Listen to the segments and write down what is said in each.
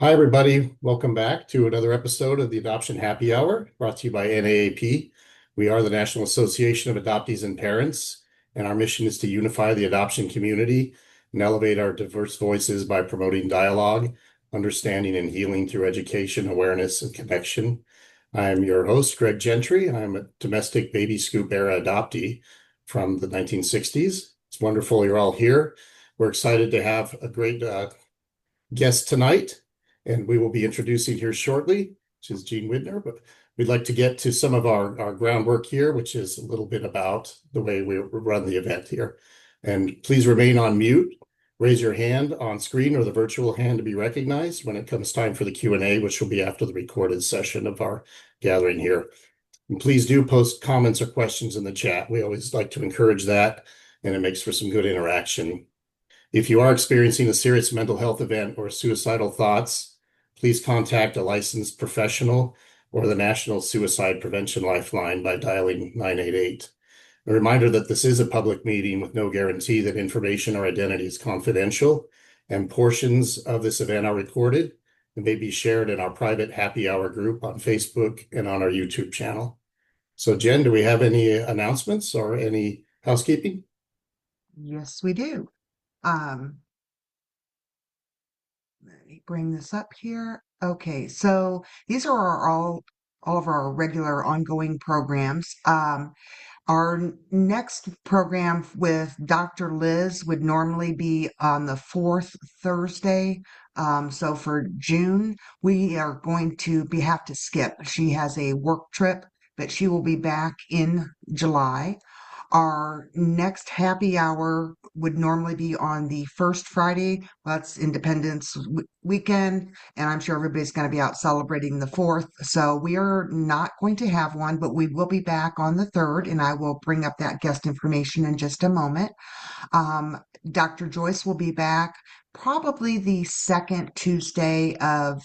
Hi, everybody. Welcome back to another episode of the Adoption Happy Hour brought to you by NAAP. We are the National Association of Adoptees and Parents, and our mission is to unify the adoption community and elevate our diverse voices by promoting dialogue, understanding, and healing through education, awareness, and connection. I'm your host, Greg Gentry. I'm a domestic baby scoop era adoptee from the 1960s. It's wonderful you're all here. We're excited to have a great guest tonight, and we will be introducing here shortly, which is Jean Widner. But we'd like to get to some of our groundwork here, which is a little bit about the way we run the event here. And please remain on mute. Raise your hand on screen or the virtual hand to be recognized when it comes time for the Q&A, which will be after the recorded session of our gathering here. And please do post comments or questions in the chat. We always like to encourage that, and it makes for some good interaction. If you are experiencing a serious mental health event or suicidal thoughts, please contact a licensed professional or the National Suicide Prevention Lifeline by dialing 988. A reminder that this is a public meeting with no guarantee that information or identity is confidential, and portions of this event are recorded and may be shared in our private happy hour group on Facebook and on our YouTube channel. So, Jen, do we have any announcements or any housekeeping? Yes, we do. Um, Let me bring this up here. Okay, so these are all of our regular ongoing programs. Our next program with Dr. Liz would normally be on the fourth Thursday. So for June, we are going to have to skip. She has a work trip, but she will be back in July. Our next happy hour would normally be on the first Friday. That's Independence weekend, and I'm sure everybody's going to be out celebrating the 4th. So we are not going to have one, but we will be back on the 3rd, and I will bring up that guest information in just a moment. Dr. Joyce will be back probably the second Tuesday of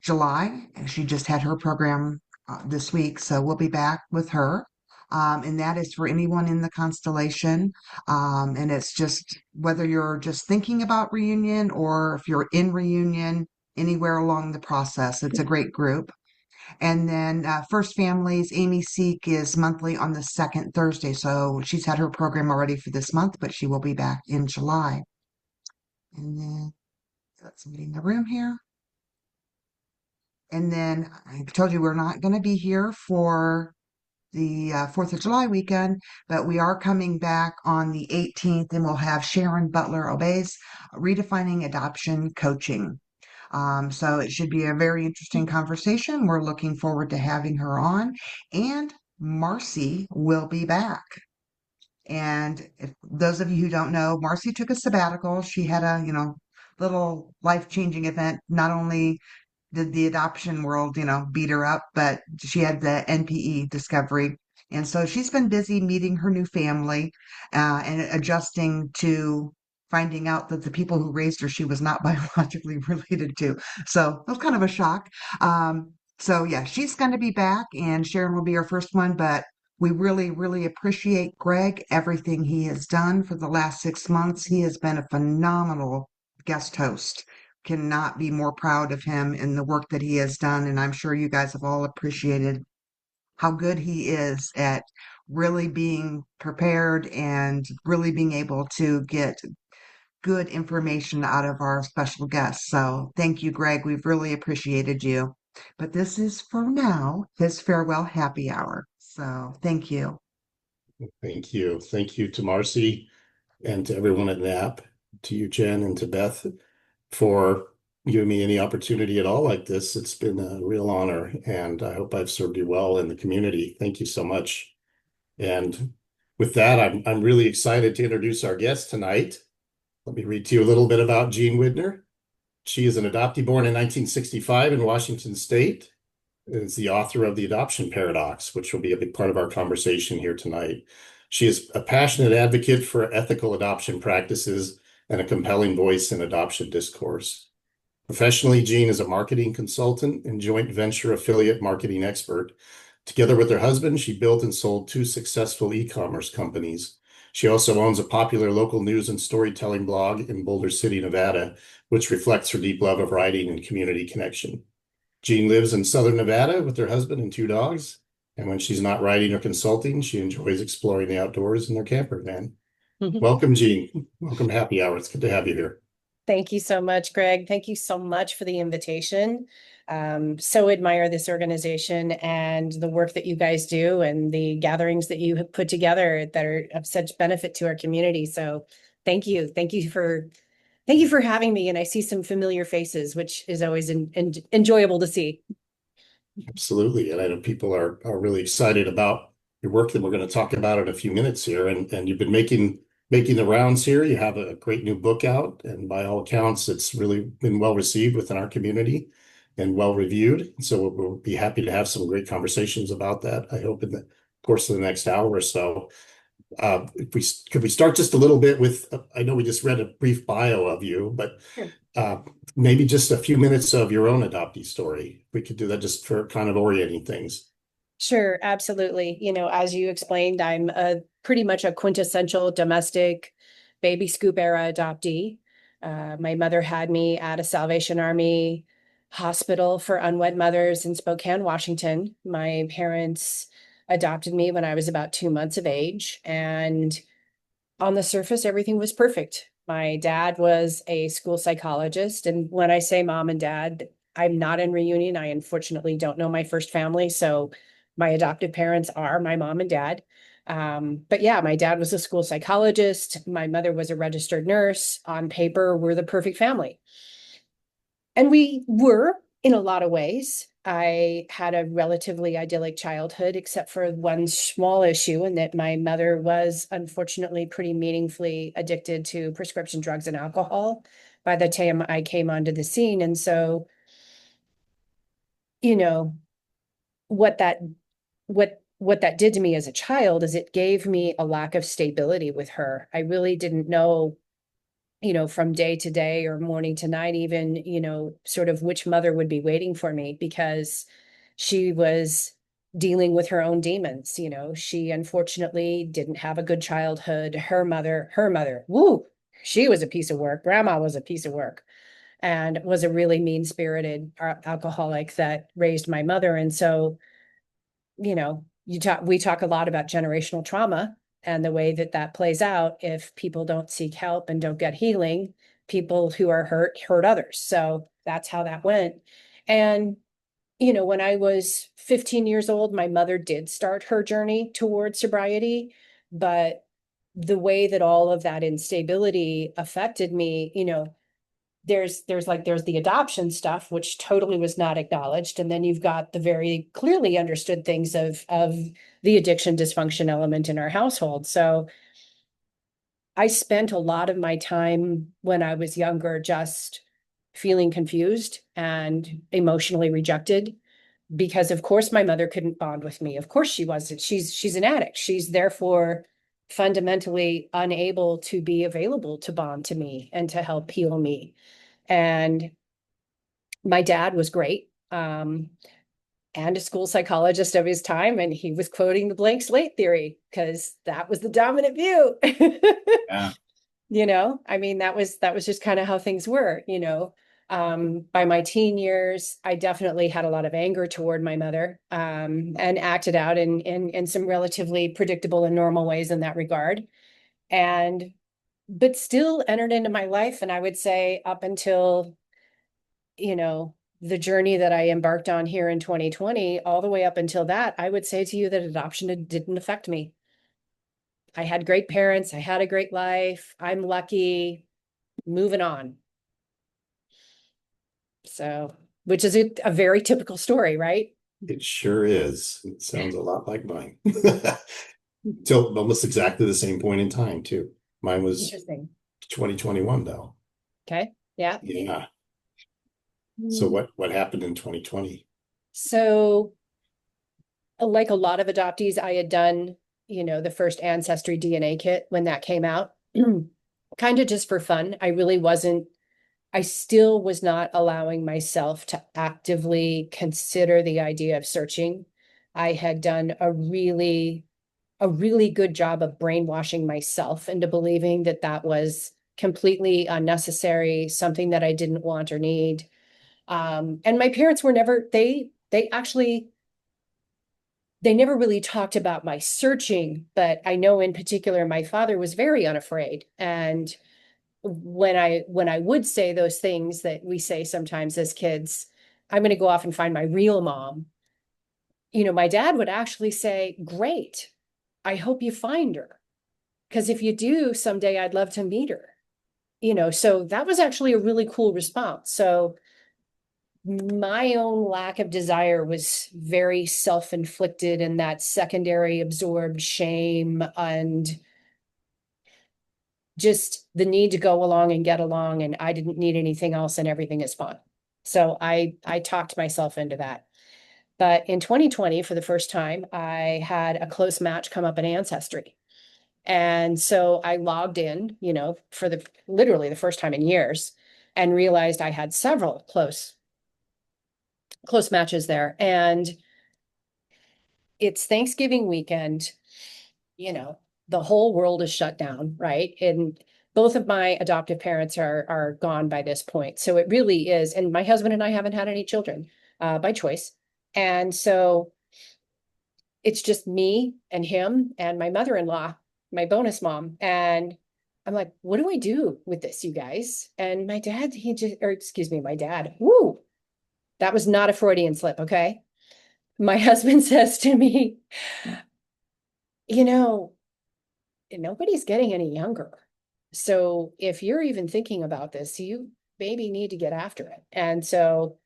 July. She just had her program this week, so we'll be back with her. And that is for anyone in the constellation. And it's just whether you're just thinking about reunion or if you're in reunion anywhere along the process. It's a great group. And then First Families, Amy Seek is monthly on the second Thursday. So she's had her program already for this month, but she will be back in July. And then let's meeting the room here. And then I told you we're not going to be here for the 4th of July weekend, but we are coming back on the 18th and we'll have Sharon Butler Obeys redefining adoption coaching. So it should be a very interesting conversation. We're looking forward to having her on. And Marcy will be back. And if those of you who don't know, Marcy took a sabbatical. She had a, little life-changing event. Not only did the adoption world, beat her up, but she had the NPE discovery. And so she's been busy meeting her new family and adjusting to finding out that the people who raised her, she was not biologically related to. So it was kind of a shock. So yeah, she's going to be back and Sharon will be our first one, but we really, really appreciate Greg, everything he has done for the last 6 months. He has been a phenomenal guest host. Cannot be more proud of him and the work that he has done. And I'm sure you guys have all appreciated how good he is at really being prepared and really being able to get good information out of our special guests. So thank you, Greg. We've really appreciated you. But this is for now his farewell happy hour. So thank you. Thank you. Thank you to Marcy and to everyone at NAAP, to you, Jen, and to Beth for giving me any opportunity at all like this. It's been a real honor, and I hope I've served you well in the community. Thank you so much. And with that, I'm really excited to introduce our guest tonight. Let me read to you a little bit about Jean Widner. She is an adoptee born in 1965 in Washington State and is the author of The Adoption Paradox, which will be a big part of our conversation here tonight. She is a passionate advocate for ethical adoption practices and a compelling voice in adoption discourse. Professionally, Jean is a marketing consultant and joint venture affiliate marketing expert. Together with her husband, she built and sold two successful e-commerce companies. She also owns a popular local news and storytelling blog in Boulder City, Nevada, which reflects her deep love of writing and community connection. Jean lives in Southern Nevada with her husband and two dogs. And when she's not writing or consulting, she enjoys exploring the outdoors in their camper van. Welcome, Jean. Welcome to Happy Hour. It's good to have you here. Thank you so much, Greg. Thank you so much for the invitation. So admire this organization and the work that you guys do and the gatherings that you have put together that are of such benefit to our community. So thank you. Thank you for having me. And I see some familiar faces, which is always enjoyable to see. Absolutely. And I know people are really excited about your work that we're going to talk about in a few minutes here. And you've been making the rounds here. You have a great new book out, and by all accounts, it's really been well received within our community and well reviewed. So we'll be happy to have some great conversations about that, I hope, in the course of the next hour or so. Could we start just a little bit with, I know we just read a brief bio of you, but Sure. maybe just a few minutes of your own adoptee story. We could do that just for kind of orienting things. Sure, absolutely. As you explained, I'm pretty much a quintessential domestic baby scoop era adoptee. My mother had me at a Salvation Army hospital for unwed mothers in Spokane, Washington. My parents adopted me when I was about 2 months of age, and on the surface, everything was perfect. My dad was a school psychologist. And when I say mom and dad, I'm not in reunion. I unfortunately don't know my first family. So my adoptive parents are my mom and dad. But yeah, my dad was a school psychologist. My mother was a registered nurse. On paper, we're the perfect family. And we were in a lot of ways. I had a relatively idyllic childhood, except for one small issue, in that my mother was unfortunately pretty meaningfully addicted to prescription drugs and alcohol by the time I came onto the scene. And so, you know, what that what that did to me as a child is it gave me a lack of stability with her. I really didn't know, from day to day or morning to night, even, sort of which mother would be waiting for me, because she was dealing with her own demons. She unfortunately didn't have a good childhood. Her mother, woo, she was a piece of work. Grandma was a piece of work and was a really mean-spirited alcoholic that raised my mother. And so, we talk a lot about generational trauma and the way that that plays out. If people don't seek help and don't get healing, people who are hurt others. So that's how that went. And, when I was 15 years old, my mother did start her journey toward sobriety, but the way that all of that instability affected me, there's the adoption stuff, which totally was not acknowledged. And then you've got the very clearly understood things of the addiction dysfunction element in our household. So I spent a lot of my time when I was younger just feeling confused and emotionally rejected, because of course my mother couldn't bond with me. Of course she wasn't. She's an addict. She's therefore fundamentally unable to be available to bond to me and to help heal me. And my dad was great, and a school psychologist of his time, and he was quoting the blank slate theory because that was the dominant view. Yeah. I mean, that was just kind of how things were. By my teen years, I definitely had a lot of anger toward my mother, and acted out in some relatively predictable and normal ways in that regard. And but still entered into my life. And I would say up until, the journey that I embarked on here in 2020, all the way up until that, I would say to you that adoption didn't affect me. I had great parents. I had a great life. I'm lucky, moving on. So, which is a very typical story, right? It sure is. It sounds a lot like mine. Till almost exactly the same point in time, too. Mine was Interesting. 2021, though. Okay. Yeah. Yeah. So what happened in 2020? So, like a lot of adoptees, I had done, the first Ancestry DNA kit when that came out, kind of just for fun. I still was not allowing myself to actively consider the idea of searching. I had done a a really good job of brainwashing myself into believing that that was completely unnecessary, something that I didn't want or need. And my parents were never, they actually, they never really talked about my searching, but I know in particular, my father was very unafraid. And when I would say those things that we say sometimes as kids, I'm going to go off and find my real mom. You know, my dad would actually say, "Great. I hope you find her. Because if you do someday, I'd love to meet her." You know, so that was actually a really cool response. So my own lack of desire was very self-inflicted, and that secondary absorbed shame and just the need to go along and get along, and I didn't need anything else and everything is fine. So I talked myself into that. But in 2020, for the first time, I had a close match come up in Ancestry. And so I logged in, you know, for the literally the first time in years, and realized I had several close matches there. And it's Thanksgiving weekend, you know, the whole world is shut down, right? And both of my adoptive parents are gone by this point. So it really is. And my husband and I haven't had any children by choice. And so it's just me and him and my mother-in-law, my bonus mom. And I'm like, what do I do with this, you guys? And my dad, my dad, woo, that was not a Freudian slip, okay? My husband says to me, you know, nobody's getting any younger. So if you're even thinking about this, you maybe need to get after it. And so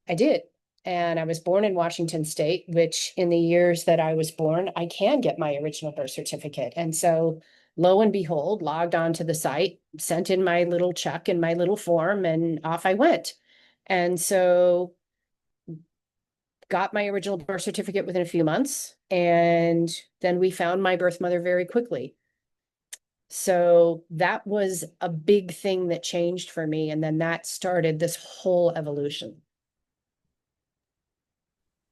I did. And I was born in Washington State, which in the years that I was born, I can get my original birth certificate. And so lo and behold, logged onto the site, sent in my little check and my little form, and off I went. And so got my original birth certificate within a few months. And then we found my birth mother very quickly. So that was a big thing that changed for me. And then that started this whole evolution.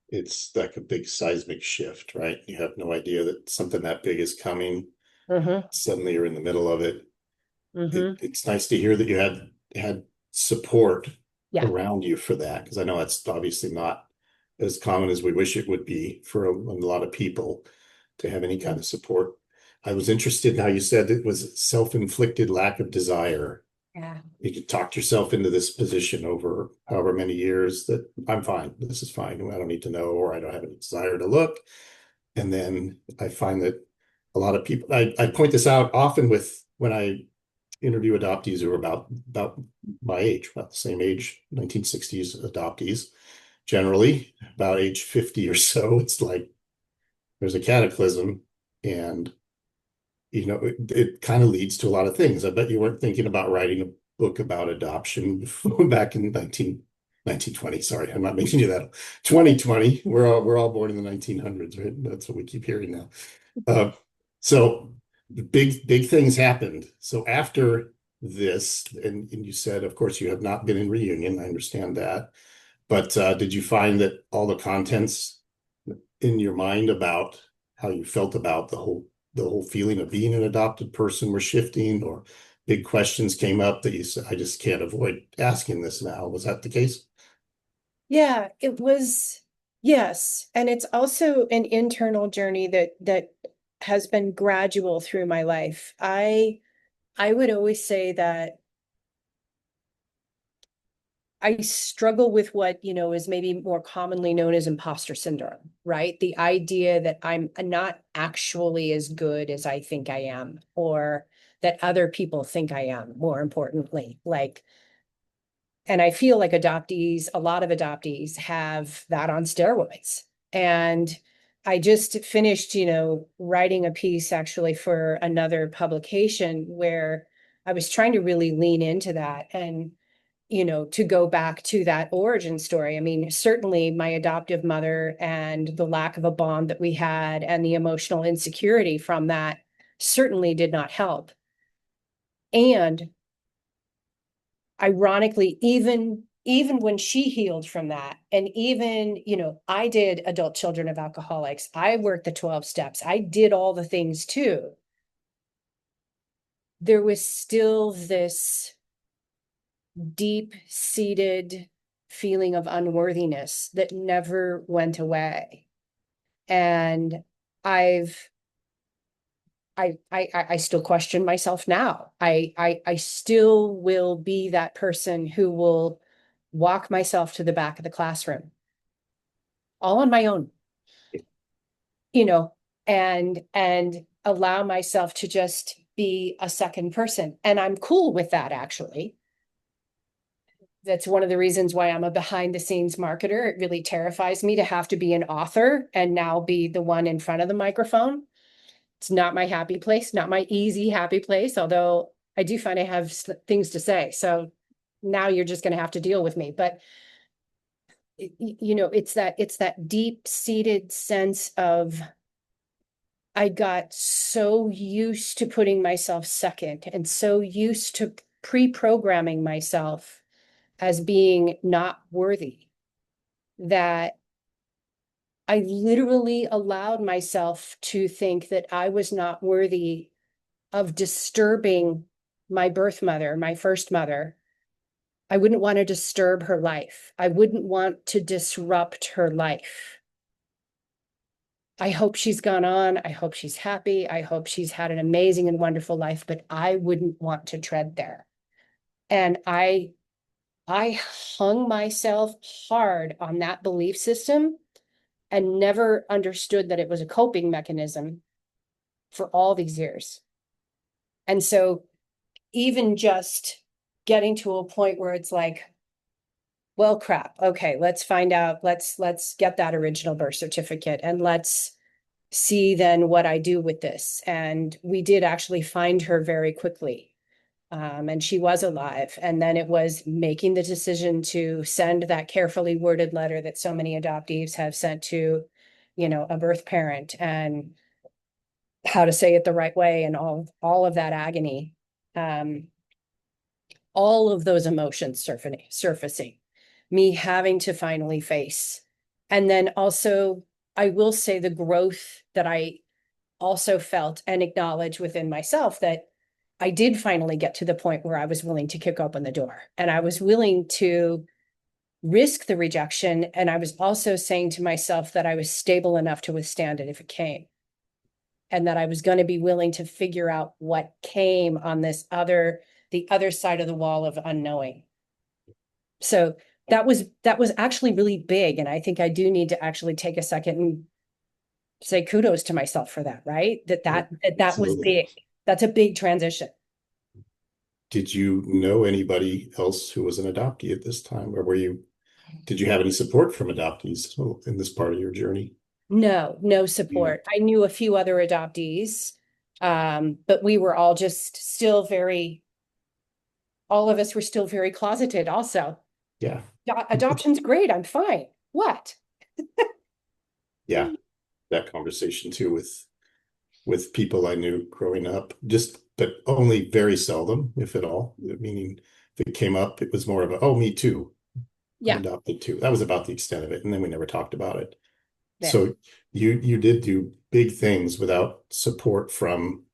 It's like a big seismic shift, right? You have no idea that something that big is coming. Mm-hmm. Suddenly you're in the middle of it. Mm-hmm. It's nice to hear that you had support Yeah. around you for that, because I know that's obviously not as common as we wish it would be for a lot of people to have any kind of support. I was interested in how you said it was self-inflicted lack of desire. Yeah. You could talk yourself into this position over however many years that I'm fine, this is fine, I don't need to know, or I don't have any desire to look. And then I find that a lot of people, I point this out often with when I interview adoptees who are about my age, about the same age, 1960s adoptees, generally about age 50 or so. It's like there's a cataclysm, and it kind of leads to a lot of things. I bet you weren't thinking about writing a book about adoption back in 1920. Sorry, I'm not making you that. 2020. We're all born in the 1900s, right? That's what we keep hearing now. So big things happened. So after this, and you said, of course, you have not been in reunion. I understand that. But did you find that all the contents in your mind about how you felt about the whole feeling of being an adopted person were shifting, or big questions came up that you said, I just can't avoid asking this now? Was that the case? Yeah, it was. Yes. And it's also an internal journey that has been gradual through my life. I would always say that I struggle with what, is maybe more commonly known as imposter syndrome, right? The idea that I'm not actually as good as I think I am, or that other people think I am, more importantly. And I feel like a lot of adoptees have that on steroids. And I just finished, writing a piece actually for another publication where I was trying to really lean into that and to go back to that origin story. I mean, certainly my adoptive mother and the lack of a bond that we had and the emotional insecurity from that certainly did not help. And ironically, even even when she healed from that, and even, I did adult children of alcoholics, I worked the 12 steps, I did all the things too. There was still this deep-seated feeling of unworthiness that never went away. And I still question myself now. I still will be that person who will walk myself to the back of the classroom, all on my own, you know, and allow myself to just be a second person. And I'm cool with that, actually. That's one of the reasons why I'm a behind the scenes marketer. It really terrifies me to have to be an author and now be the one in front of the microphone. It's not my happy place, not my easy happy place, although I do find I have things to say. So now you're just going to have to deal with me. But it's that deep-seated sense of, I got so used to putting myself second and so used to pre-programming myself as being not worthy, that I literally allowed myself to think that I was not worthy of disturbing my birth mother, my first mother. I wouldn't want to disturb her life. I wouldn't want to disrupt her life. I hope she's gone on. I hope she's happy. I hope she's had an amazing and wonderful life, but I wouldn't want to tread there. And I hung myself hard on that belief system and never understood that it was a coping mechanism for all these years. And so even just getting to a point where it's like, well, crap, okay, let's find out, let's get that original birth certificate and let's see then what I do with this. And we did actually find her very quickly. And she was alive. And then it was making the decision to send that carefully worded letter that so many adoptees have sent to, a birth parent, and how to say it the right way, and all of that agony. All of those emotions surfacing, me having to finally face. And then also, I will say, the growth that I also felt and acknowledged within myself, that I did finally get to the point where I was willing to kick open the door and I was willing to risk the rejection. And I was also saying to myself that I was stable enough to withstand it if it came, and that I was going to be willing to figure out what came on the other side of the wall of unknowing. So that was actually really big. And I think I do need to actually take a second and say kudos to myself for that, right? That was big. That's a big transition. Did you know anybody else who was an adoptee at this time, or did you have any support from adoptees in this part of your journey? No support. I knew a few other adoptees, but we were all just still all of us were still very closeted also. Yeah. Adoption's great. I'm fine. What? Yeah. That conversation too with people I knew growing up, but only very seldom, if at all. Meaning if it came up, it was more of oh, me too. Yeah. I'm adopted too. That was about the extent of it. And then we never talked about it. Yeah. So you did do big things without support from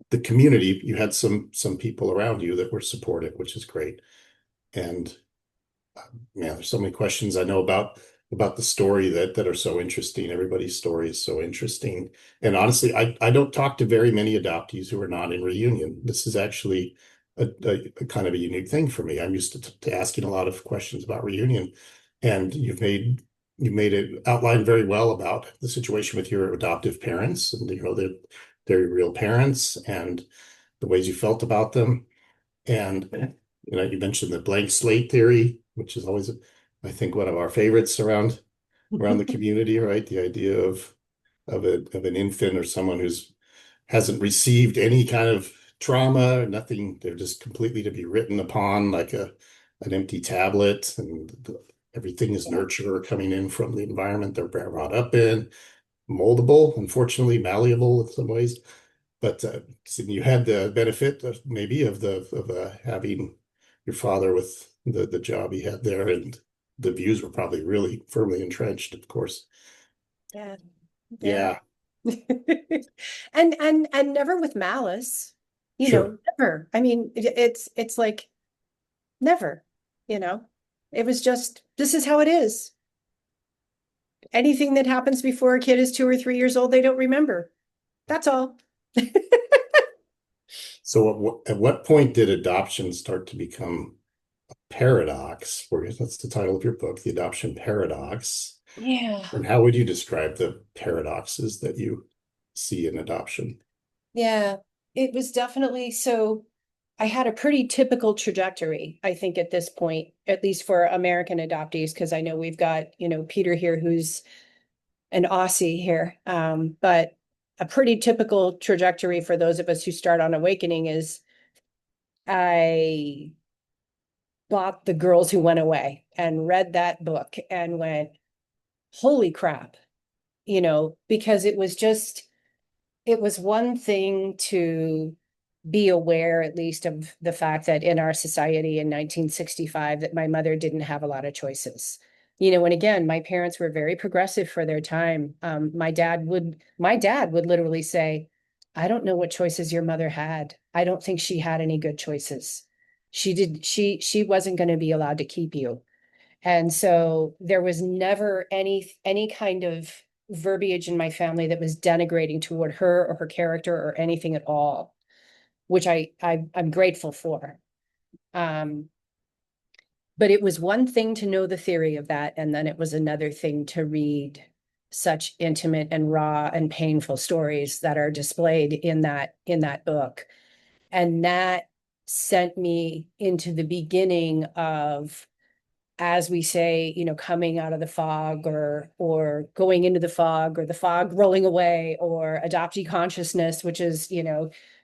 the community. You had some people around you that were supportive, which is great. And yeah, there's so many questions I know about the story that are so interesting. Everybody's story is so interesting. And honestly, I don't talk to very many adoptees who are not in reunion. This is actually a kind of a unique thing for me. I'm used to asking a lot of questions about reunion, and you've made it outline very well about the situation with your adoptive parents, and they're real parents, and the ways you felt about them. And you mentioned the blank slate theory, which is always, I think, one of our favorites around the community, right? The idea of an infant or someone who's hasn't received any kind of trauma or nothing. They're just completely to be written upon like an empty tablet, and everything is nurture coming in from the environment they're brought up in, moldable, unfortunately, malleable in some ways. But you had the benefit of maybe of having your father with the job he had there, and the views were probably really firmly entrenched, of course. Yeah. Yeah. Yeah, And never with malice, sure. never. I mean, it's like never, you know. It was just, this is how it is. Anything that happens before a kid is 2 or 3 years old, they don't remember. That's all. So at what point did adoption start to become a paradox? That's the title of your book, The Adoption Paradox. Yeah. And how would you describe the paradoxes that you see in adoption? Yeah. It was definitely so. I had a pretty typical trajectory, I think, at this point, at least for American adoptees, because I know we've got, Peter here, who's an Aussie here. But a pretty typical trajectory for those of us who start on Awakening is I bought The Girls Who Went Away and read that book and went, holy crap, because it was one thing to be aware, at least, of the fact that in our society in 1965, that my mother didn't have a lot of choices. And again, my parents were very progressive for their time. My dad would literally say, I don't know what choices your mother had. I don't think she had any good choices. She wasn't going to be allowed to keep you. And so there was never any kind of verbiage in my family that was denigrating toward her or her character or anything at all, which I'm grateful for. Um, but it was one thing to know the theory of that, and then it was another thing to read such intimate and raw and painful stories that are displayed in that book. And that sent me into the beginning of, as we say, coming out of the fog, or going into the fog, or the fog rolling away, or adoptee consciousness, which is,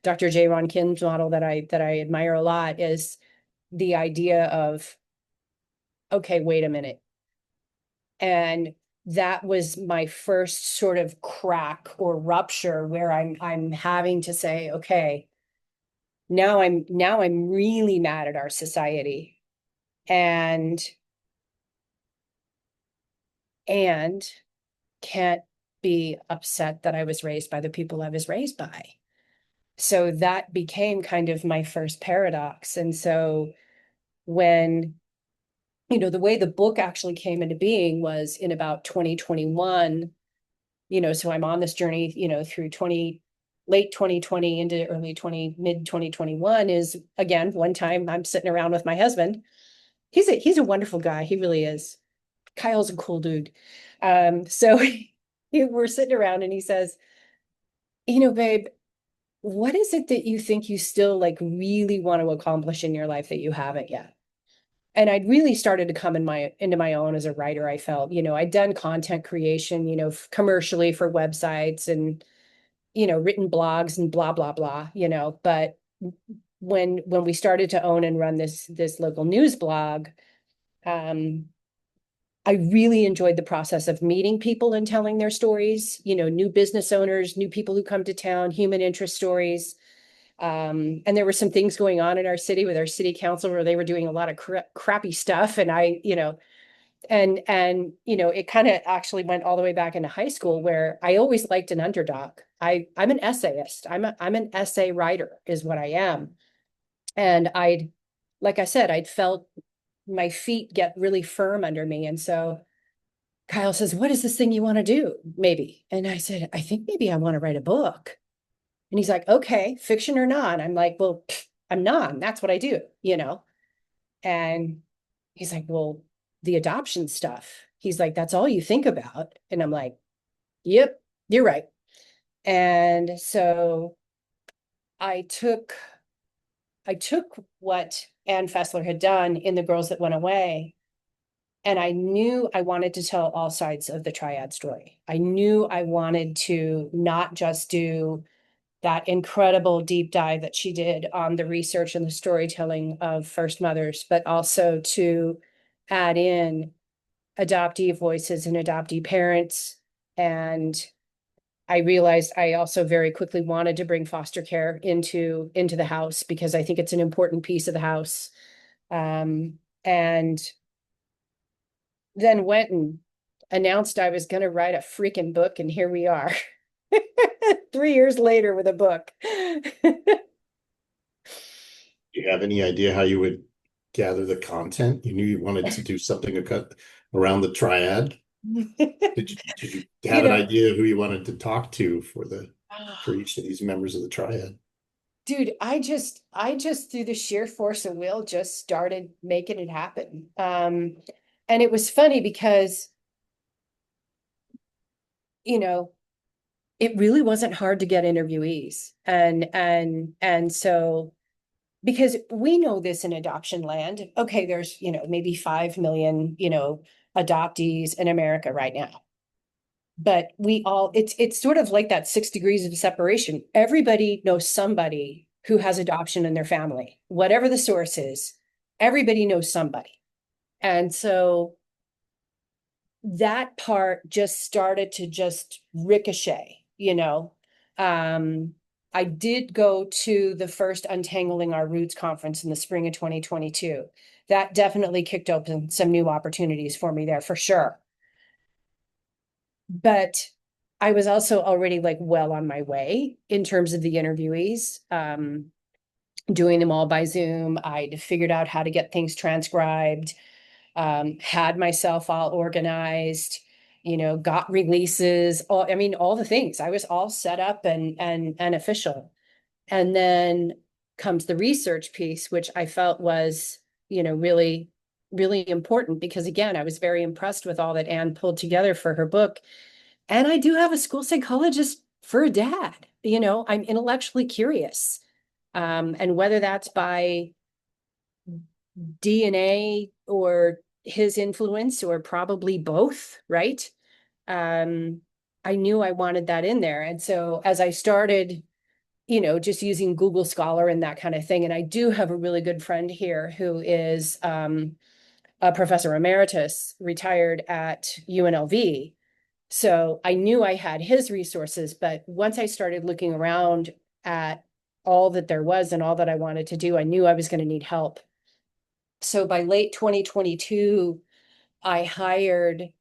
Dr. J. Ron Kim's model that I admire a lot, is the idea of, okay, wait a minute. And that was my first sort of crack or rupture where I'm having to say, okay, now I'm really mad at our society. And can't be upset that I was raised by the people I was raised by. So that became kind of my first paradox. And so when, the way the book actually came into being was in about 2021, so I'm on this journey, through late 2020 into mid 2021, is, again, one time I'm sitting around with my husband. He's a wonderful guy. He really is. Kyle's a cool dude. So we're sitting around and he says, babe, what is it that you think you still like really want to accomplish in your life that you haven't yet? And I'd really started to come into my own as a writer. I felt, I'd done content creation, commercially for websites, and, written blogs and blah, blah, blah, but when we started to own and run this local news blog, um, I really enjoyed the process of meeting people and telling their stories, new business owners, new people who come to town, human interest stories. And there were some things going on in our city with our city council where they were doing a lot of crappy stuff. And it kind of actually went all the way back into high school, where I always liked an underdog. I'm an essayist. I'm an essay writer is what I am. And like I said, I'd felt my feet get really firm under me. And so Kyle says, what is this thing you want to do? Maybe. And I said, I think maybe I want to write a book. And he's like, okay, fiction or non? I'm like, well, I'm non. That's what I do. And he's like, well, the adoption stuff. He's like, that's all you think about. And I'm like, yep, you're right. And so I took what Ann Fessler had done in The Girls That Went Away, and I knew I wanted to tell all sides of the triad story. I knew I wanted to not just do that incredible deep dive that she did on the research and the storytelling of first mothers, but also to add in adoptee voices and adoptee parents. And I realized I also very quickly wanted to bring foster care into the house, because I think it's an important piece of the house. And then went and announced I was going to write a freaking book, and here we are. 3 years later with a book. Do you have any idea how you would gather the content? You knew you wanted to do something around the triad. Did you You have an know, idea who you wanted to talk to for each of these members of the triad? dude, I just through the sheer force of will just started making it happen. And it was funny because, you know, it really wasn't hard to get interviewees. And so because we know this in adoption land, okay, there's, maybe 5 million, adoptees in America right now. But it's sort of like that 6 degrees of separation. Everybody knows somebody who has adoption in their family, whatever the source is, everybody knows somebody. And so that part just started to just ricochet, I did go to the first Untangling Our Roots conference in the spring of 2022. That definitely kicked open some new opportunities for me there for sure. But I was also already like well on my way in terms of the interviewees, doing them all by Zoom. I'd figured out how to get things transcribed, had myself all organized, got releases, all the things. I was all set up and official. And then comes the research piece, which I felt was, really, really important because again, I was very impressed with all that Anne pulled together for her book. And I do have a school psychologist for a dad. I'm intellectually curious. And whether that's by DNA or his influence or probably both, right? I knew I wanted that in there. And so as I started, just using Google Scholar and that kind of thing, and I do have a really good friend here who is a professor emeritus, retired at UNLV. So I knew I had his resources, but once I started looking around at all that there was and all that I wanted to do, I knew I was going to need help. So by late 2022, I hired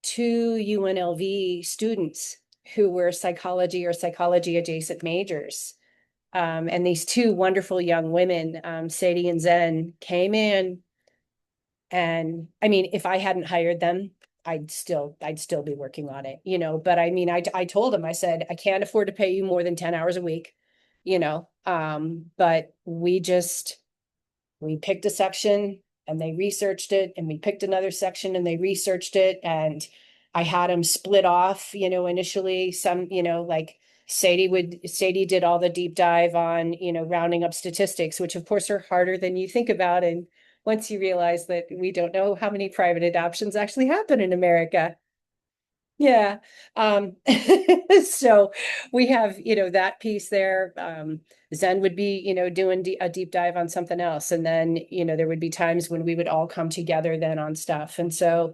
2 UNLV students who were psychology or psychology adjacent majors. And these 2 wonderful young women, Sadie and Zen, came in. And I mean, if I hadn't hired them, I'd still be working on it, but I mean, I told them, I said, I can't afford to pay you more than 10 hours a week, but we picked a section and they researched it, and we picked another section and they researched it. And I had them split off, initially some, like Sadie did all the deep dive on, rounding up statistics, which of course are harder than you think about. And once you realize that we don't know how many private adoptions actually happen in America. Yeah. So we have, that piece there. Zen would be, doing a deep dive on something else. And then, there would be times when we would all come together then on stuff. And so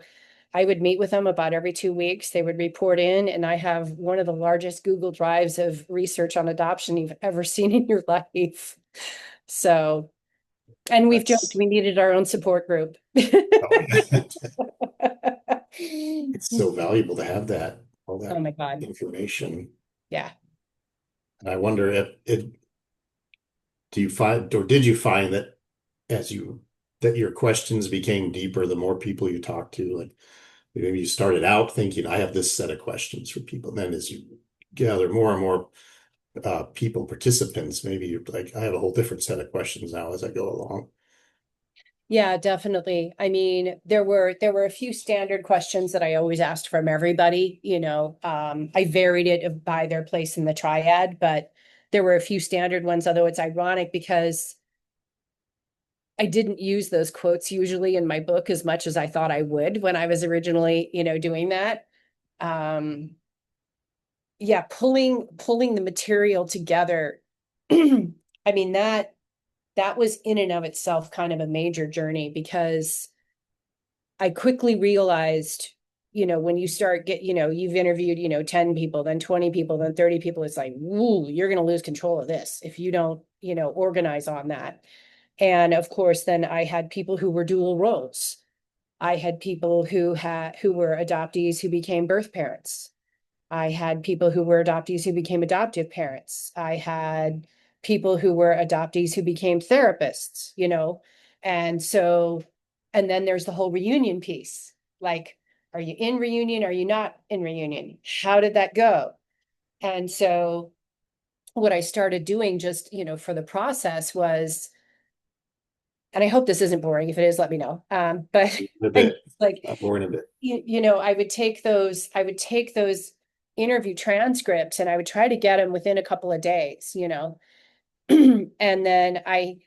I would meet with them about every 2 weeks. They would report in, and I have one of the largest Google Drives of research on adoption you've ever seen in your life. So, and we've joked That's we needed our own support group. oh, yeah. It's so valuable to have all Oh that my God. information. Yeah. And I wonder if it do you find or did you find that that your questions became deeper the more people you talked to? Like maybe you started out thinking, I have this set of questions for people. Then as you gather more and more people, participants, maybe you're like, I have a whole different set of questions now as I go along. Yeah, definitely. I mean, there were a few standard questions that I always asked from everybody, I varied it by their place in the triad, but there were a few standard ones, although it's ironic because I didn't use those quotes usually in my book as much as I thought I would when I was originally, doing that. Um, yeah, pulling the material together. I mean, that was in and of itself kind of a major journey because I quickly realized, when you start you've interviewed, 10 people, then 20 people, then 30 people, it's like, woo, you're going to lose control of this if you don't, organize on that. And of course, then I had people who were dual roles. I had people who were adoptees who became birth parents. I had people who were adoptees who became adoptive parents. I had people who were adoptees who became therapists, And so, and then there's the whole reunion piece. Like, are you in reunion? Are you not in reunion? How did that go? And so what I started doing just, for the process was, and I hope this isn't boring. If it is, let me know. But A bit, like, boring a bit. I would take those interview transcripts and I would try to get them within a couple of days, and then I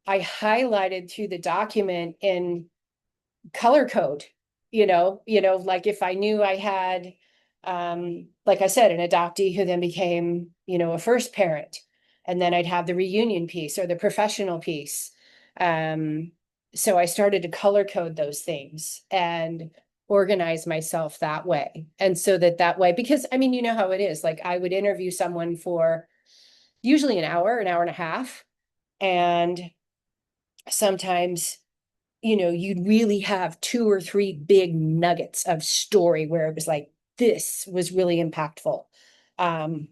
highlighted through the document in color code, like if I knew I had, like I said, an adoptee who then became, a first parent, and then I'd have the reunion piece or the professional piece. So I started to color code those things and organize myself that way. And so that way, because I mean, you know how it is, like I would interview someone for usually an hour and a half. And sometimes, you'd really have two or three big nuggets of story where it was like, this was really impactful. Um,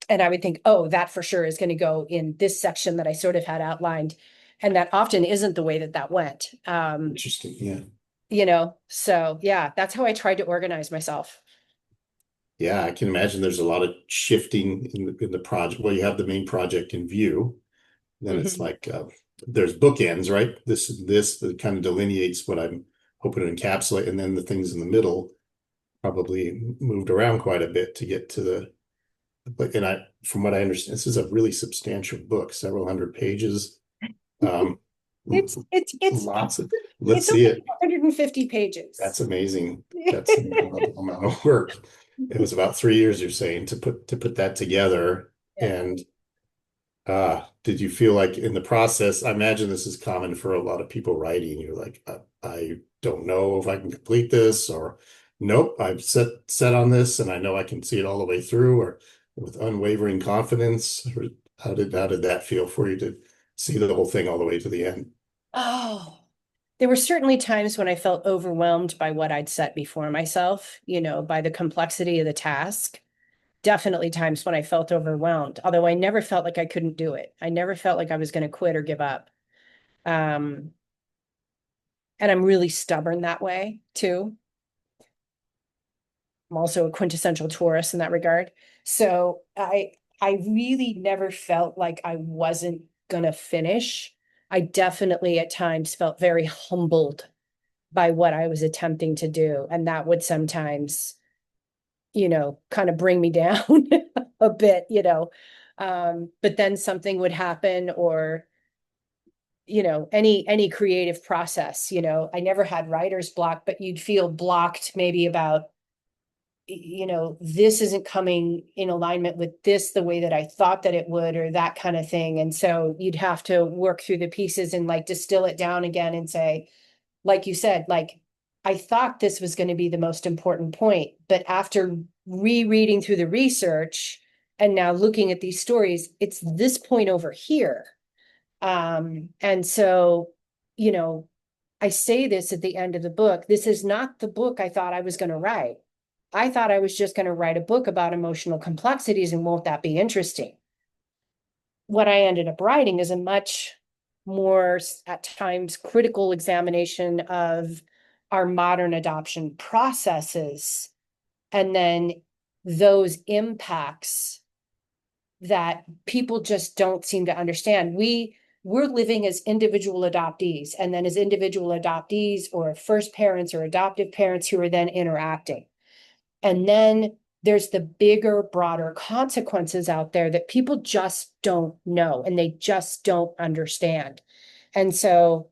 and I would think, oh, that for sure is going to go in this section that I sort of had outlined. And that often isn't the way that went. Interesting. Yeah. So yeah, that's how I tried to organize myself. Yeah, I can imagine there's a lot of shifting in the project. Well, you have the main project in view. Then it's Mhm. like there's bookends, right? This that kind of delineates what I'm hoping to encapsulate, and then the things in the middle probably moved around quite a bit to get to the. And from what I understand, this is a really substantial book, several hundred pages. Um, It's it's it's lots of. Let's it's see only it. 150 pages. That's amazing. That's an incredible amount of work. It was about 3 years, you're saying, to put that together. Yeah. And did you feel like in the process, I imagine this is common for a lot of people writing. You're like, I don't know if I can complete this, or nope, I've set on this and I know I can see it all the way through, or with unwavering confidence. Or how did that feel for you to see the whole thing all the way to the end? Oh, there were certainly times when I felt overwhelmed by what I'd set before myself, by the complexity of the task. Definitely times when I felt overwhelmed, although I never felt like I couldn't do it. I never felt like I was going to quit or give up. Um, and I'm really stubborn that way too. I'm also a quintessential Taurus in that regard. So I really never felt like I wasn't gonna finish. I definitely at times felt very humbled by what I was attempting to do. And that would sometimes, kind of bring me down a bit, but then something would happen or any creative process, I never had writer's block, but you'd feel blocked maybe about this isn't coming in alignment with this the way that I thought that it would, or that kind of thing. And so you'd have to work through the pieces and like distill it down again and say, like you said, like, I thought this was going to be the most important point, but after rereading through the research and now looking at these stories, it's this point over here. And so, you know, I say this at the end of the book. This is not the book I thought I was going to write. I thought I was just going to write a book about emotional complexities, and won't that be interesting? What I ended up writing is a much more, at times, critical examination of our modern adoption processes and then those impacts that people just don't seem to understand. We're living as individual adoptees, and then as individual adoptees or first parents or adoptive parents who are then interacting. And then there's the bigger, broader consequences out there that people just don't know and they just don't understand. And so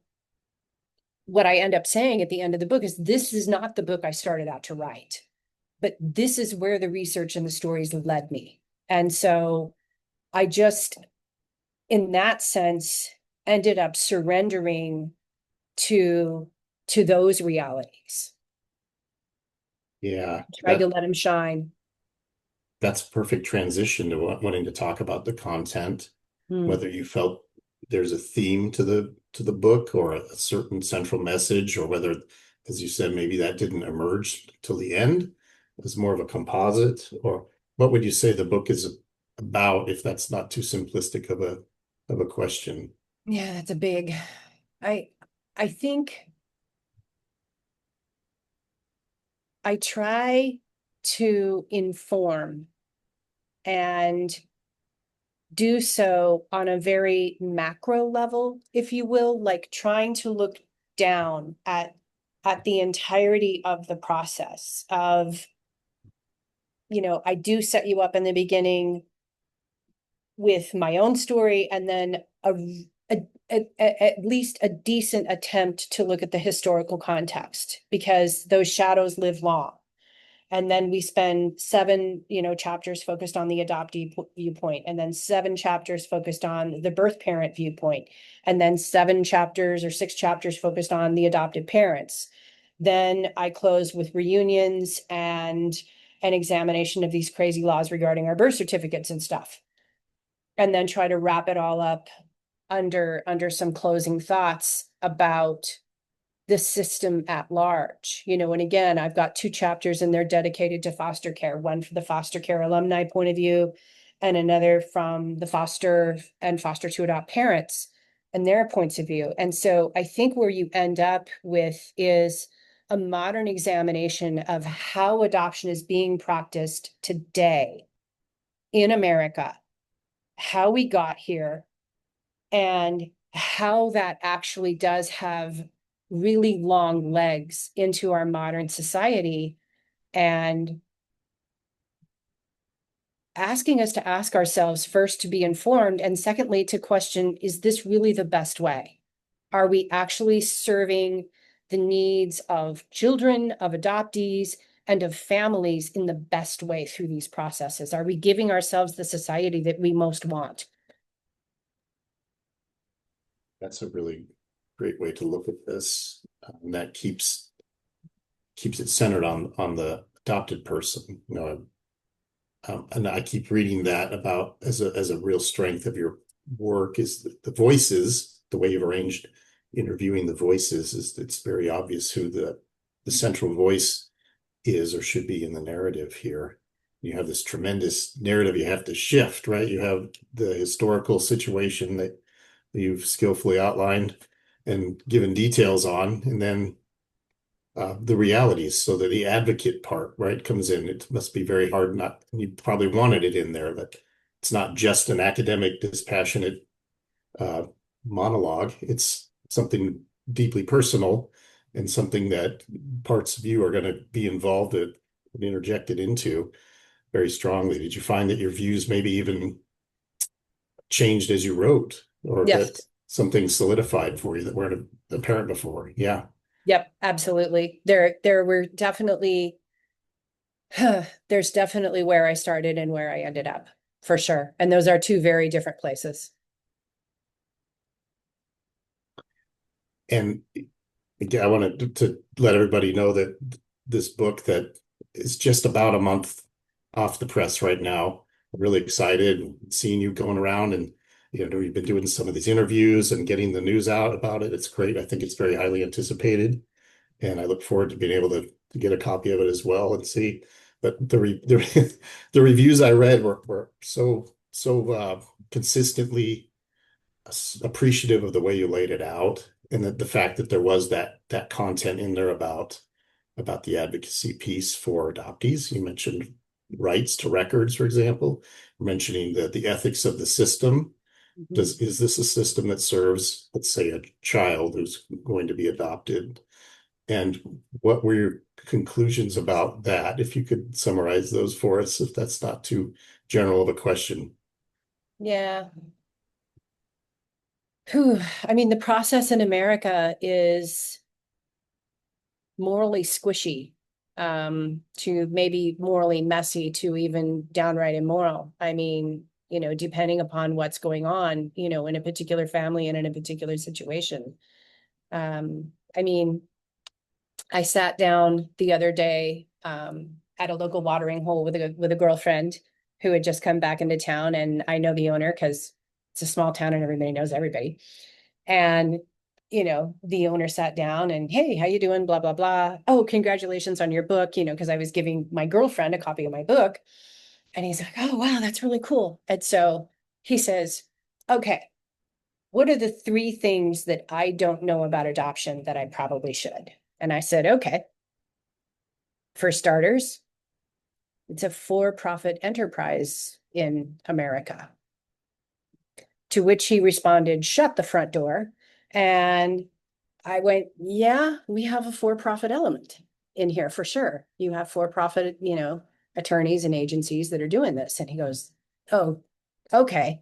what I end up saying at the end of the book is this is not the book I started out to write, but this is where the research and the stories led me. And so I just, in that sense, ended up surrendering to those realities. Yeah, Tried to let them shine. that's a perfect transition to wanting to talk about the content, Hmm. whether you felt there's a theme to the book or a certain central message, or whether, as you said, maybe that didn't emerge till the end as more of a composite, or what would you say the book is about, if that's not too simplistic of a question? Yeah, that's a big, I, I think I try to inform and do so on a very macro level, if you will, like trying to look down at the entirety of the process of, I do set you up in the beginning with my own story, and then at least a decent attempt to look at the historical context, because those shadows live long. And then we spend 7, chapters focused on the adoptee viewpoint, and then 7 chapters focused on the birth parent viewpoint, and then 7 chapters or 6 chapters focused on the adopted parents. Then I close with reunions and an examination of these crazy laws regarding our birth certificates and stuff. And then try to wrap it all up under some closing thoughts about the system at large. And again, I've got 2 chapters and they're dedicated to foster care, one for the foster care alumni point of view, and another from the foster and foster to adopt parents and their points of view. And so I think where you end up with is a modern examination of how adoption is being practiced today in America, how we got here, and how that actually does have really long legs into our modern society, and asking us to ask ourselves, first, to be informed, and secondly, to question, is this really the best way? Are we actually serving the needs of children, of adoptees, and of families in the best way through these processes? Are we giving ourselves the society that we most want? That's a really great way to look at this. That keeps it centered on the adopted person. And I keep reading that about as a real strength of your work is the voices, the way you've arranged interviewing the voices, is it's very obvious who the central voice is or should be in the narrative here. You have this tremendous narrative you have to shift, right? You have the historical situation that you've skillfully outlined and given details on, and then the realities, so that the advocate part, right, comes in. It must be very hard, not, you probably wanted it in there, that it's not just an academic, dispassionate monologue. It's something deeply personal and something that parts of you are going to be involved in and interjected into very strongly. Did you find that your views maybe even changed as you wrote, or Yes. that something solidified for you that weren't apparent before? Yeah. Yep, absolutely. There were definitely, there's definitely where I started and where I ended up, for sure. And those are 2 very different places. And again, I wanted to let everybody know that this book that is just about a month off the press right now. I'm really excited seeing you going around, and you've been doing some of these interviews and getting the news out about it. It's great. I think it's very highly anticipated, and I look forward to being able to get a copy of it as well and see. But the reviews I read were so consistently appreciative of the way you laid it out, and the fact that there was that content in there about the advocacy piece for adoptees. You mentioned rights to records, for example, mentioning the ethics of the system. Is this a system that serves, let's say, a child who's going to be adopted? And what were your conclusions about that? If you could summarize those for us, if that's not too general of a question. Yeah. Whew. I mean, the process in America is morally squishy, to maybe morally messy, to even downright immoral. I mean, depending upon what's going on, in a particular family and in a particular situation. I mean, I sat down the other day at a local watering hole with a girlfriend who had just come back into town, and I know the owner because It's a small town and everybody knows everybody. And, the owner sat down and, hey, how you doing? Blah, blah, blah. Oh, congratulations on your book, because I was giving my girlfriend a copy of my book. And he's like, oh, wow, that's really cool. And so he says, okay, what are the 3 things that I don't know about adoption that I probably should? And I said, okay, for starters, it's a for-profit enterprise in America. To which he responded, shut the front door. And I went, yeah, we have a for-profit element in here for sure. You have for-profit, attorneys and agencies that are doing this. And he goes, oh, okay.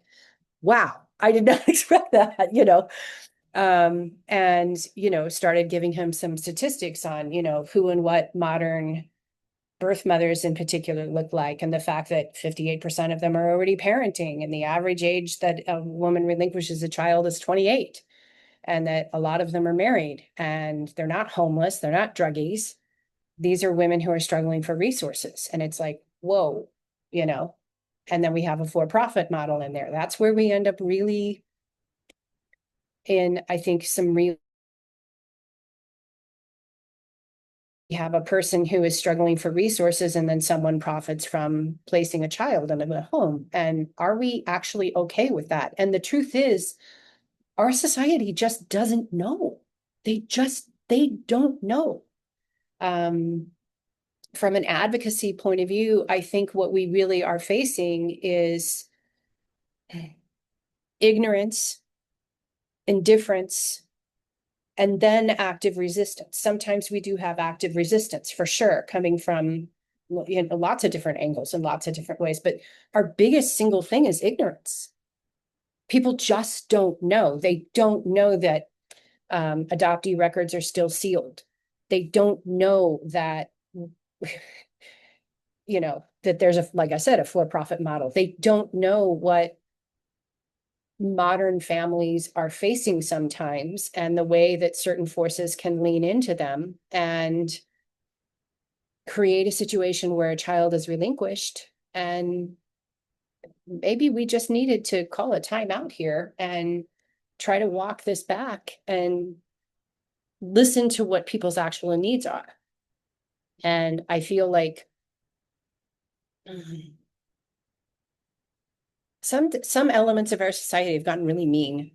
Wow. I did not expect that, and, started giving him some statistics on, who and what modern birth mothers in particular look like, and the fact that 58% of them are already parenting, and the average age that a woman relinquishes a child is 28, and that a lot of them are married, and they're not homeless, they're not druggies. These are women who are struggling for resources. And it's like, whoa, and then we have a for-profit model in there. That's where we end up really in, I think, some real. You have a person who is struggling for resources, and then someone profits from placing a child in a home. And are we actually okay with that? And the truth is, our society just doesn't know. They don't know. From an advocacy point of view, I think what we really are facing is ignorance, indifference, and then active resistance. Sometimes we do have active resistance for sure, coming from lots of different angles and lots of different ways. But our biggest single thing is ignorance. People just don't know. They don't know that adoptee records are still sealed. They don't know that, that there's like I said, a for-profit model. They don't know what modern families are facing sometimes, and the way that certain forces can lean into them and create a situation where a child is relinquished. And maybe we just needed to call a timeout here and try to walk this back and listen to what people's actual needs are. And I feel like some elements of our society have gotten really mean.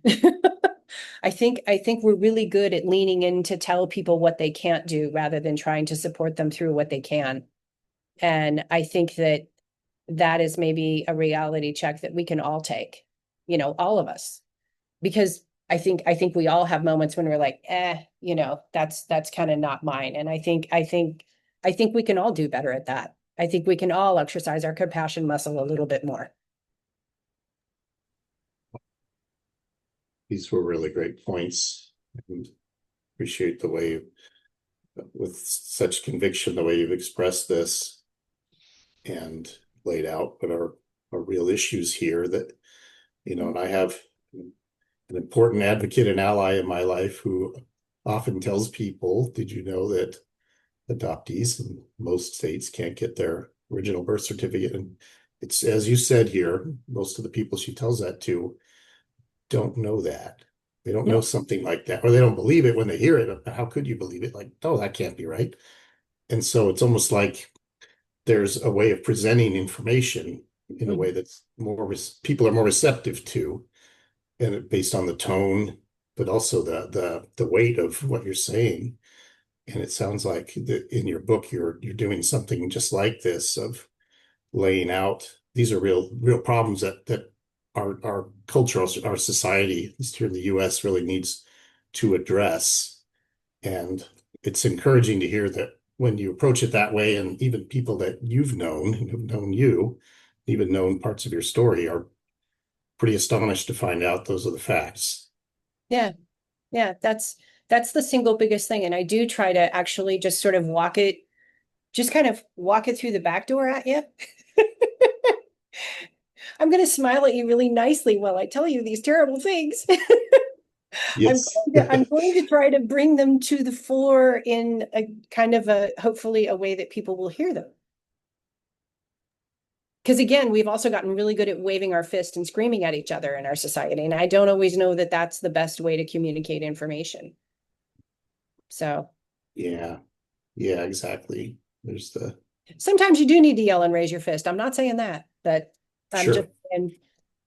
I think we're really good at leaning in to tell people what they can't do rather than trying to support them through what they can. And I think that is maybe a reality check that we can all take, all of us, because I think we all have moments when we're like, that's kind of not mine. And I think we can all do better at that. I think we can all exercise our compassion muscle a little bit more. These were really great points, and appreciate the way, with such conviction, the way you've expressed this and laid out what are real issues here that, and I have an important advocate and ally in my life who often tells people, did you know that adoptees in most states can't get their original birth certificate? And it's, as you said here, most of the people she tells that to don't know that. They don't know something like that, or they don't believe it when they hear it. How could you believe it? Like, oh, that can't be right. And so it's almost like there's a way of presenting information in a way that's more, people are more receptive to, and based on the tone, but also the weight of what you're saying. And it sounds like in your book, you're doing something just like this, of laying out, these are real problems that our culture, our society, at least here in the US, really needs to address. And it's encouraging to hear that when you approach it that way, and even people that you've known, who have known you, even known parts of your story, are pretty astonished to find out those are the facts. Yeah. Yeah. That's the single biggest thing. And I do try to actually just sort of kind of walk it through the back door at you. I'm going to smile at you really nicely while I tell you these terrible things. Yes. I'm going to try to bring them to the fore in a kind of hopefully a way that people will hear them. Because again, we've also gotten really good at waving our fist and screaming at each other in our society. And I don't always know that that's the best way to communicate information. So Yeah. Yeah, exactly. There's the sometimes you do need to yell and raise your fist. I'm not saying that, but I'm just, sure. and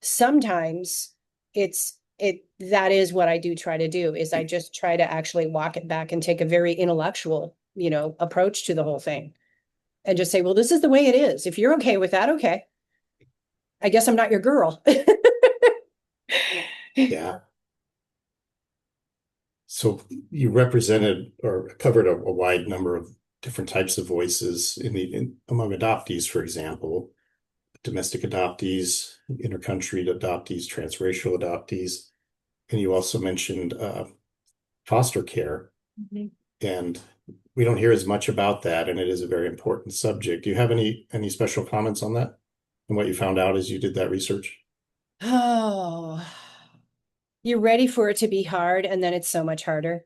sometimes that is what I do try to do is I just try to actually walk it back and take a very intellectual, approach to the whole thing and just say, well, this is the way it is. If you're okay with that, okay. I guess I'm not your girl. Yeah. So you represented or covered a wide number of different types of voices among adoptees, for example, domestic adoptees, intercountry adoptees, transracial adoptees, and you also mentioned foster care. Mhm. And we don't hear as much about that, and it is a very important subject. Do you have any special comments on that and what you found out as you did that research? Oh, you're ready for it to be hard, and then it's so much harder.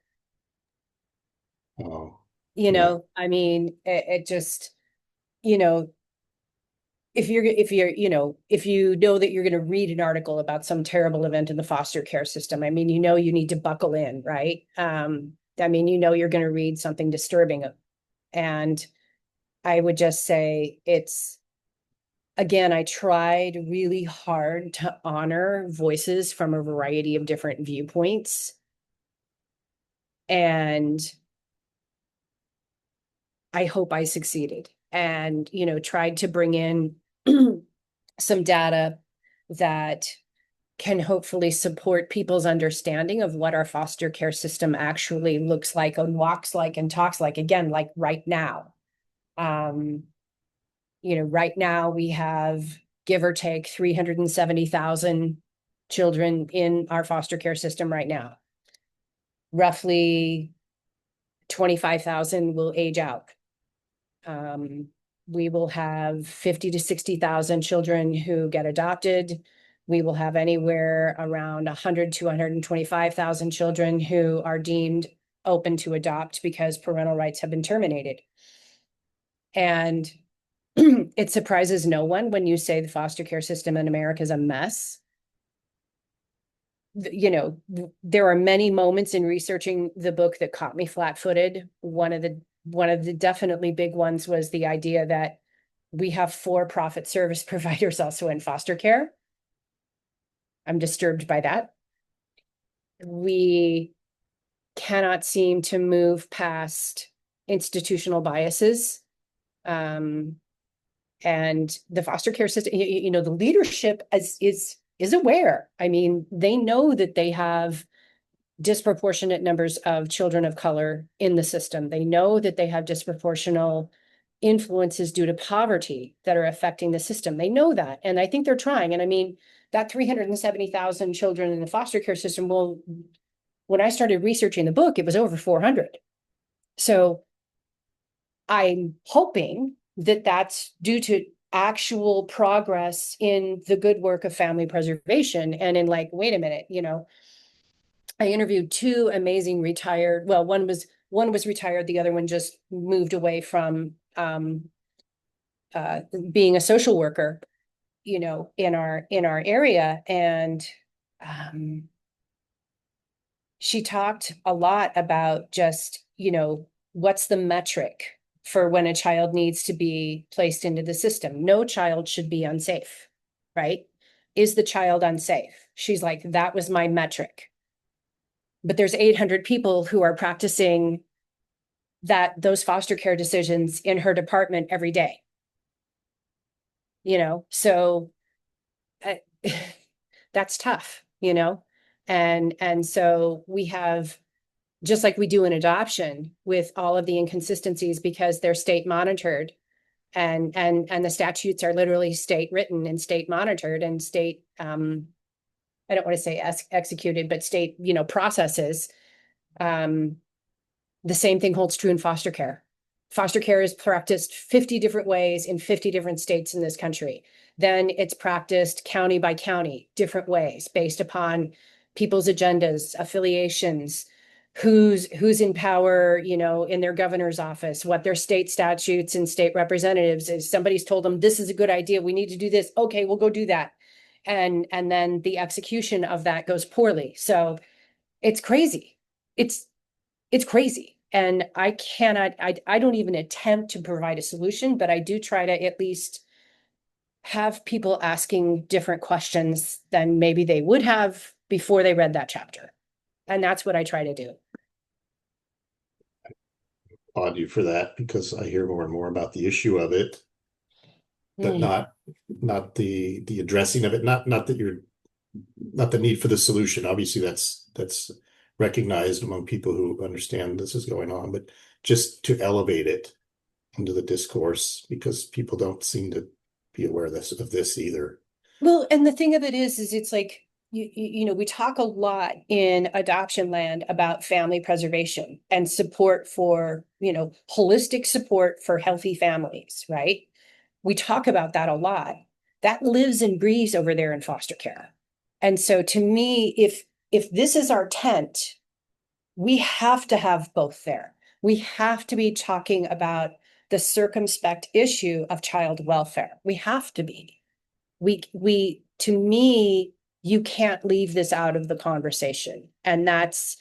Oh, yeah. I mean, it just, you know, if you know that you're going to read an article about some terrible event in the foster care system, I mean, you need to buckle in, right? I mean, you're going to read something disturbing. And I would just say again, I tried really hard to honor voices from a variety of different viewpoints. And I hope I succeeded and, tried to bring in some data that can hopefully support people's understanding of what our foster care system actually looks like and walks like and talks like, again, like right now. Um, right now we have, give or take, 370,000 children in our foster care system right now. Roughly 25,000 will age out. We will have 50 to 60,000 children who get adopted. We will have anywhere around 100 to 125,000 children who are deemed open to adopt because parental rights have been terminated. And it surprises no one when you say the foster care system in America is a mess. There are many moments in researching the book that caught me flat-footed. One of the definitely big ones was the idea that we have for-profit service providers also in foster care. I'm disturbed by that. We cannot seem to move past institutional biases. And the foster care system, the leadership is aware. I mean, they know that they have disproportionate numbers of children of color in the system. They know that they have disproportional influences due to poverty that are affecting the system. They know that. And I think they're trying. And I mean, that 370,000 children in the foster care system, well, when I started researching the book, it was over 400. So I'm hoping that that's due to actual progress in the good work of family preservation and in like, wait a minute, I interviewed two amazing retired, well, one was retired, the other one just moved away from being a social worker, in our area. And she talked a lot about just, what's the metric for when a child needs to be placed into the system. No child should be unsafe, right? Is the child unsafe? She's like, that was my metric. But there's 800 people who are practicing those foster care decisions in her department every day. So uh, that's tough, and so we have, just like we do in adoption, with all of the inconsistencies because they're state monitored, and the statutes are literally state written and state monitored and state I don't want to say executed, but state processes. The same thing holds true in foster care. Foster care is practiced 50 different ways in 50 different states in this country. Then it's practiced county by county, different ways based upon people's agendas, affiliations, who's in power, in their governor's office, what their state statutes and state representatives is. Somebody's told them this is a good idea. We need to do this. Okay, we'll go do that. And then the execution of that goes poorly. So it's crazy. It's crazy. And I don't even attempt to provide a solution, but I do try to at least have people asking different questions than maybe they would have before they read that chapter. And that's what I try to do. Applaud you for that, because I hear more and more about the issue of it, but not the addressing of it. Not the need for the solution. Obviously, that's recognized among people who understand this is going on, but just to elevate it into the discourse, because people don't seem to be aware of this either. Well, and the thing of it is it's like, we talk a lot in adoption land about family preservation and support for, holistic support for healthy families, right? We talk about that a lot. That lives and breathes over there in foster care. And so to me, if this is our tent, we have to have both there. We have to be talking about the circumspect issue of child welfare. We have to be. To me, you can't leave this out of the conversation. And that's,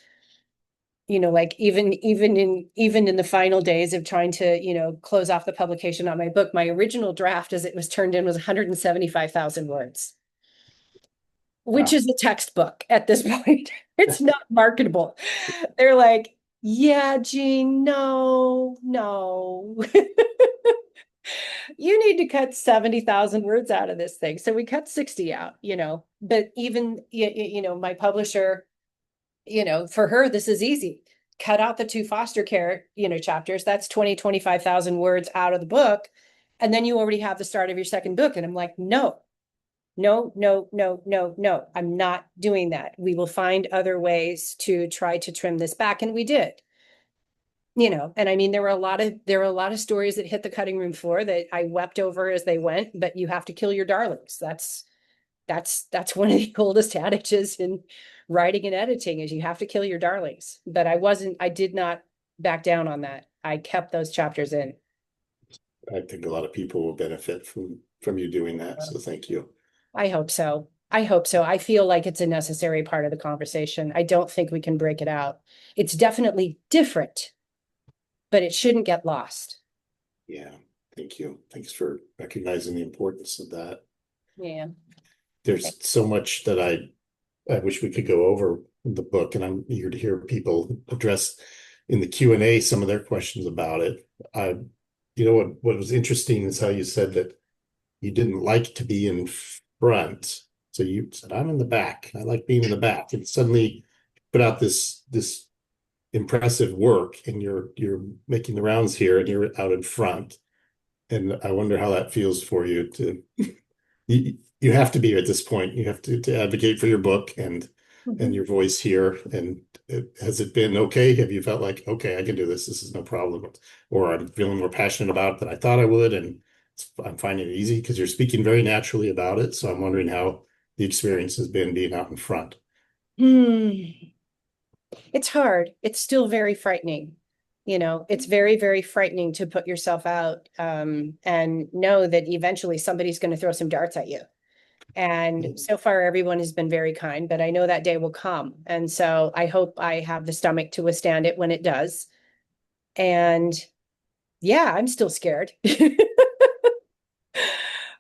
like even in the final days of trying to, close off the publication on my book, my original draft as it was turned in was 175,000 words, which Wow. is a textbook at this point. It's not marketable. They're like, yeah, Jean, no. You need to cut 70,000 words out of this thing. So we cut 60 out, but even, my publisher, for her, this is easy. Cut out the 2 foster care, chapters. That's 25,000 words out of the book. And then you already have the start of your second book. And I'm like, no. I'm not doing that. We will find other ways to try to trim this back. And we did. And I mean, there were a lot of stories that hit the cutting room floor that I wept over as they went, but you have to kill your darlings. That's one of the oldest adages in writing and editing, is you have to kill your darlings. But I did not back down on that. I kept those chapters in. I think a lot of people will benefit from you doing that. So thank you. I hope so. I feel like it's a necessary part of the conversation. I don't think we can break it out. It's definitely different, but it shouldn't get lost. Yeah, thank you. Thanks for recognizing the importance of that. Yeah. There's so much that I wish we could go over in the book, and I'm eager to hear people address in the Q&A some of their questions about it. What was interesting is how you said that you didn't like to be in front. So you said, I'm in the back. I like being in the back. And suddenly put out this impressive work, and you're making the rounds here and you're out in front. And I wonder how that feels for you to you have to be at this point. You have to advocate for your book and your voice here. And has it been okay? Have you felt like, okay, I can do this. This is no problem. Or I'm feeling more passionate about it than I thought I would. And I'm finding it easy because you're speaking very naturally about it. So I'm wondering how the experience has been being out in front. It's hard. It's still very frightening. It's very, very frightening to put yourself out and know that eventually somebody's going to throw some darts at you. And so far, everyone has been very kind, but I know that day will come. And so I hope I have the stomach to withstand it when it does. And yeah, I'm still scared.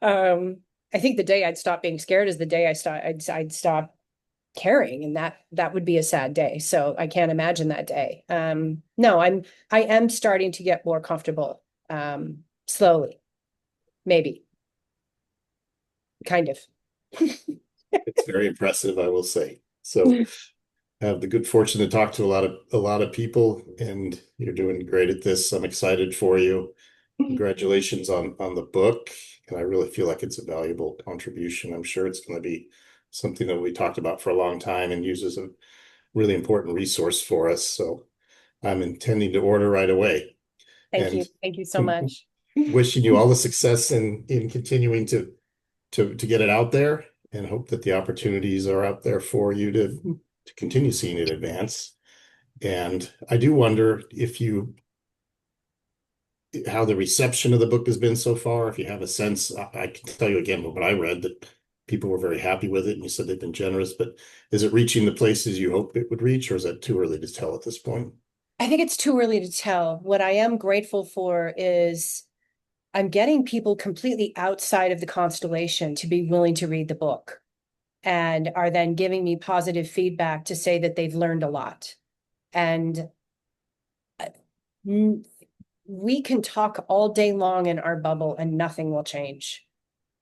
I think the day I'd stop being scared is the day I'd stop caring, and that would be a sad day. So I can't imagine that day. No, I am starting to get more comfortable, slowly, maybe, kind of. It's very impressive, I will say. So I have the good fortune to talk to a lot of people, and you're doing great at this. I'm excited for you. Congratulations on the book. And I really feel like it's a valuable contribution. I'm sure it's going to be something that we talked about for a long time and used as a really important resource for us. So I'm intending to order right away. Thank you. Thank you so much. Wishing you all the success in continuing to get it out there, and hope that the opportunities are out there for you to continue seeing it advance. And I do wonder how the reception of the book has been so far. If you have a sense, I can tell you again what I read, that people were very happy with it, and you said they've been generous, but is it reaching the places you hoped it would reach, or is that too early to tell at this point? I think it's too early to tell. What I am grateful for is I'm getting people completely outside of the constellation to be willing to read the book and are then giving me positive feedback to say that they've learned a lot. And we can talk all day long in our bubble and nothing will change.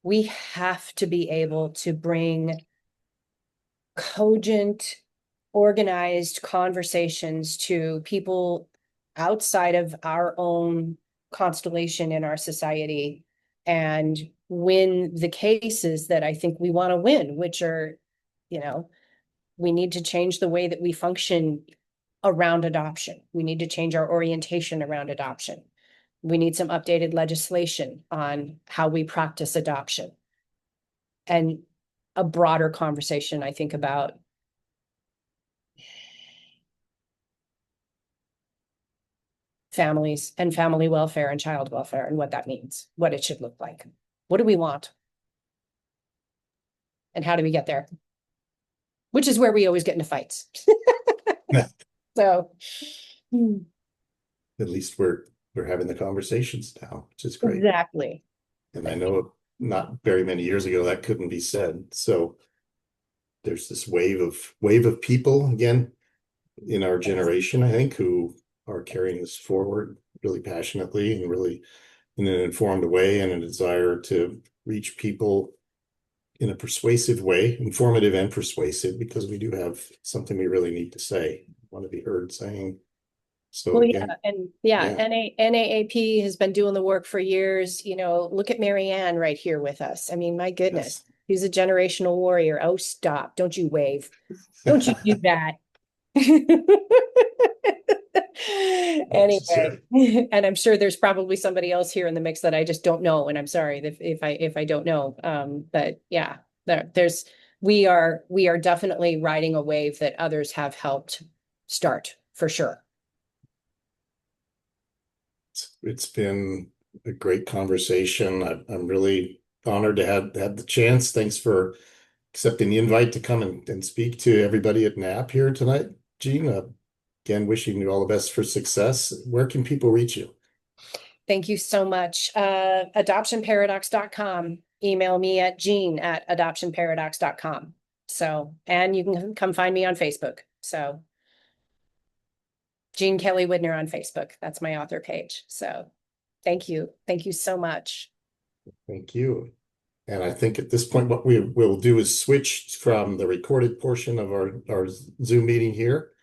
We have to be able to bring cogent, organized conversations to people outside of our own constellation in our society and win the cases that I think we want to win, which are, we need to change the way that we function around adoption. We need to change our orientation around adoption. We need some updated legislation on how we practice adoption and a broader conversation, I think, about families and family welfare and child welfare and what that means, what it should look like. What do we want? And how do we get there? Which is where we always get into fights. So At least we're having the conversations now, which is great. exactly. And I know not very many years ago that couldn't be said. So there's this wave of people again in our generation, I think, who are carrying this forward really passionately and really in an informed way, and a desire to reach people in a persuasive way, informative and persuasive, because we do have something we really need to say, want to be heard saying. So Well, again, NAAP has been doing the work for years. Look at Marianne right here with us. I mean, my goodness, she's a generational warrior. Oh, stop. Don't you wave. Don't you do that. Anyway, and I'm sure there's probably somebody else here in the mix that I just don't know, and I'm sorry if I don't know. But yeah, we are definitely riding a wave that others have helped start for sure. It's been a great conversation. I'm really honored to have had the chance. Thanks for accepting the invite to come and speak to everybody at NAAP here tonight, Jean. Again, wishing you all the best for success. Where can people reach you? Thank you so much. Adoptionparadox.com. Email me at jean@adoptionparadox.com. So, and you can come find me on Facebook. So Jean Kelly Widner on Facebook. That's my author page. So thank you. Thank you so much. Thank you. And I think at this point, what we will do is switch from the recorded portion of our Zoom meeting here